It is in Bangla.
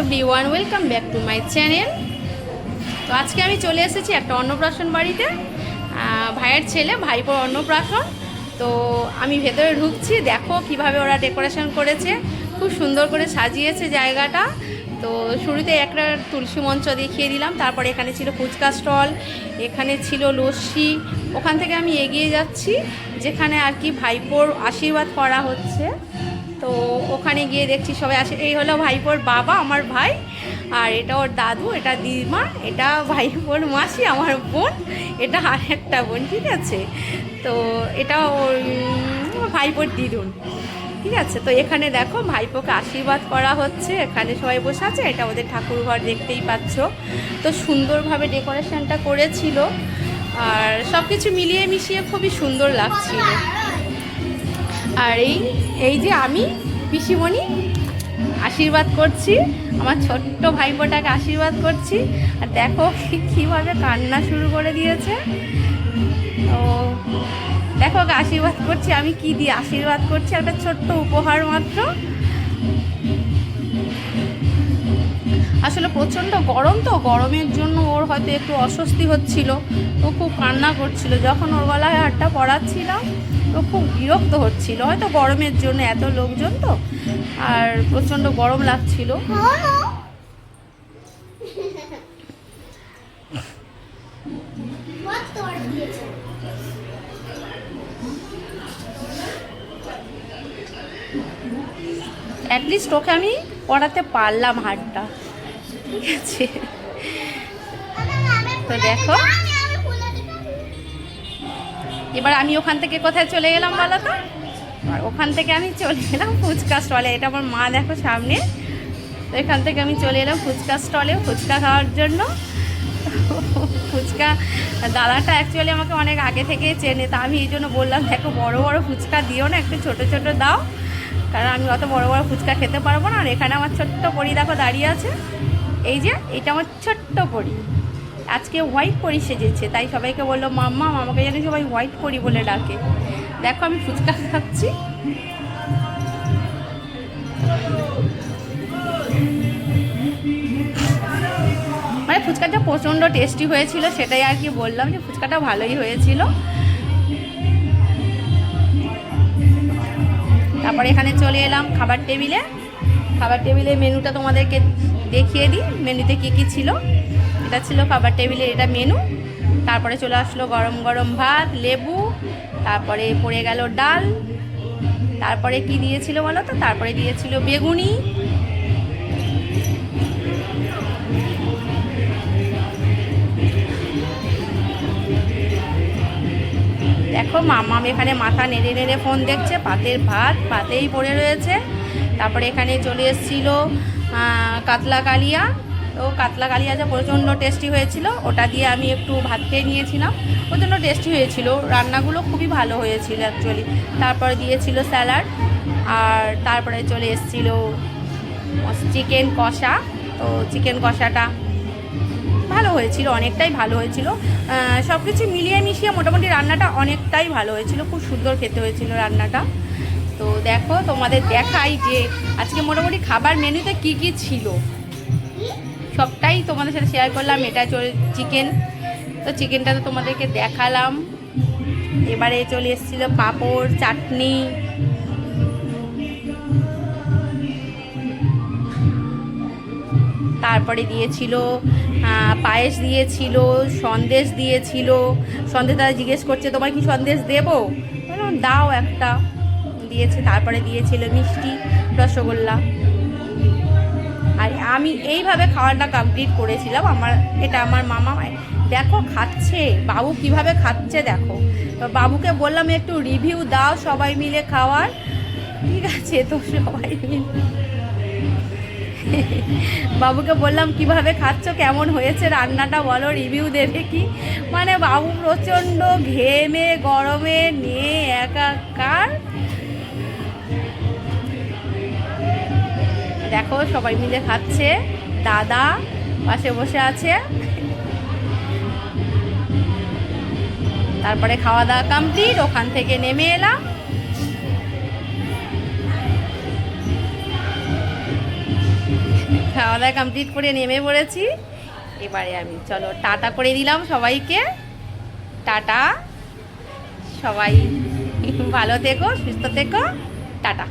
Everyone, welcome back to my channel. তো আজকে আমি চলে এসেছি একটা অন্নপ্রাশন বাড়িতে। ভাইয়ের ছেলে ভাইপোর অন্নপ্রাশন। তো আমি ভেতরে ঢুকছি, দেখো কিভাবে ওরা ডেকোরেশন করেছে, খুব সুন্দর করে সাজিয়েছে জায়গাটা। তো শুরুতে একটা তুলসী মঞ্চ দেখিয়ে দিলাম, তারপরে এখানে ছিল ফুচকা স্টল, এখানে ছিল লস্যি। ওখান থেকে আমি এগিয়ে যাচ্ছি যেখানে আর কি ভাইপোর আশীর্বাদ করা হচ্ছে। তো ওখানে গিয়ে দেখছি সবাই আসে। এই হলো ভাইপোর বাবা, আমার ভাই, আর এটা ওর দাদু, এটা দিদিমা, এটা ভাইপোর মাসি, আমার বোন, এটা আর একটা বোন, ঠিক আছে। তো এটা ওর ভাইপোর দিদুন, ঠিক আছে। তো এখানে দেখো ভাইপোকে আশীর্বাদ করা হচ্ছে, এখানে সবাই বসে আছে, এটা ওদের ঠাকুর ঘর দেখতেই পাচ্ছ। তো সুন্দরভাবে ডেকোরেশনটা করেছিল, আর সব কিছু মিলিয়ে মিশিয়ে খুবই সুন্দর লাগছিল। আর এই যে আমি পিসিমণি আশীর্বাদ করছি, আমার ছোট্ট ভাইপোটাকে আশীর্বাদ করছি। আর দেখো কীভাবে কান্না শুরু করে দিয়েছে। তো দেখো ওকে আশীর্বাদ করছি, আমি কি দিয়ে আশীর্বাদ করছি, একটা ছোট্ট উপহার মাত্র। আসলে প্রচণ্ড গরম, তো গরমের জন্য ওর হয়তো একটু অস্বস্তি হচ্ছিল, ও খুব কান্না করছিল। যখন ওর গলায় হারটা পরাচ্ছিলাম তো খুব বিরক্ত হচ্ছিল, হয়তো গরমের জন্য, এত লোকজন তো, আর প্রচণ্ড গরম লাগছিল। অ্যাটলিস্ট ওকে আমি পড়াতে পারলাম হারটা, ঠিক আছে। তো দেখো এবার আমি ওখান থেকে কোথায় চলে গেলাম বলো তো? আর ওখান থেকে আমি চলে এলাম ফুচকা স্টলে। এটা আমার মা দেখো সামনে। তো এখান থেকে আমি চলে এলাম ফুচকা স্টলে ফুচকা খাওয়ার জন্য। ফুচকা দাদাটা অ্যাকচুয়ালি আমাকে অনেক আগে থেকে চেনে, তা আমি এই জন্য বললাম দেখো বড় বড় ফুচকা দিও না, একটু ছোট ছোট দাও, কারণ আমি অত বড় বড় ফুচকা খেতে পারবো না। আর এখানে আমার ছোট্ট পরি দেখো দাঁড়িয়ে আছে, এই যে এটা আমার ছোট্ট পরি, আজকে হোয়াইট পরি সেজেছে, তাই সবাইকে বললো মাম্মা, আমাকে জানি সবাই হোয়াইট পরি বলে ডাকে। দেখো আমি ফুচকা খাচ্ছি। মানে ফুচকাটা প্রচণ্ড টেস্টি হয়েছিল, সেটাই আর কি বললাম যে ফুচকাটা ভালোই হয়েছিল। তারপরে এখানে চলে এলাম খাবার টেবিলে। খাবার টেবিলে মেনুটা তোমাদেরকে দেখিয়ে দিই, মেনুতে কী কী ছিল। এটা ছিল খাবার টেবিলে, এটা মেনু। তারপরে চলে আসলো গরম গরম ভাত, লেবু, তারপরে পড়ে গেল ডাল, তারপরে কি দিয়েছিল বলো তো, তারপরে দিয়েছিল বেগুনি, দেখো মাম্মাম এখানে মাথা নেড়ে নেড়ে ফোন দেখছে, পাতের ভাত পাতেই পড়ে রয়েছে। তারপরে এখানে চলে এসেছিলো কাতলা কালিয়া। তো কাতলা কালিয়াটা প্রচণ্ড টেস্টি হয়েছিল, ওটা দিয়ে আমি একটু ভাত খেয়ে নিয়েছিলাম, প্রচণ্ড টেস্টি হয়েছিল, রান্নাগুলো খুবই ভালো হয়েছিল অ্যাকচুয়ালি। তারপরে দিয়েছিল স্যালাড, আর তারপরে চলে এসেছিলো চিকেন কষা। তো চিকেন কষাটা ভালো হয়েছিল, অনেকটাই ভালো হয়েছিল। সব কিছু মিলিয়ে মিশিয়ে মোটামুটি রান্নাটা অনেকটাই ভালো হয়েছিল, খুব সুন্দর খেতে হয়েছিল রান্নাটা। তো দেখো তোমাদের দেখাই যে আজকে মোটামুটি খাবার মেনুতে কি কি ছিল, সবটাই তোমাদের সাথে শেয়ার করলাম। এটা চিকেন, তো চিকেনটা তো তোমাদেরকে দেখালাম। এবারে চলে এসেছিলো পাঁপড়, চাটনি, তারপরে দিয়েছিল পায়েস, দিয়েছিল সন্দেশ, দিয়েছিল সন্দেশ। দাদা জিজ্ঞেস করছে তোমার কি সন্দেশ দেবো, দাও একটা, দিয়েছে। তারপরে দিয়েছিল মিষ্টি, রসগোল্লা। আর আমি এইভাবে খাওয়াটা কমপ্লিট করেছিলাম। এটা আমার মামা দেখো খাচ্ছে, বাবু কিভাবে খাচ্ছে দেখো। তো বাবুকে বললাম একটু রিভিউ দাও সবাই মিলে খাওয়ার, ঠিক আছে। তো সবাই মিলে বাবুকে বললাম কিভাবে খাচ্ছ, কেমন হয়েছে রান্নাটা বলো, রিভিউ দেবে কি। মানে বাবু প্রচণ্ড ঘেমে গরমে নিয়ে একাকার। দেখো সবাই মিলে খাচ্ছে, দাদা পাশে বসে আছে। তারপরে খাওয়া দাওয়া কমপ্লিট, ওখান থেকে নেমে এলাম। খাওয়া দাওয়া কমপ্লিট করে নেমে পড়েছি। এবারে আমি চলো টাটা করে দিলাম সবাইকে। টাটা, সবাই ভালো থেকো, সুস্থ থেকো, টাটা।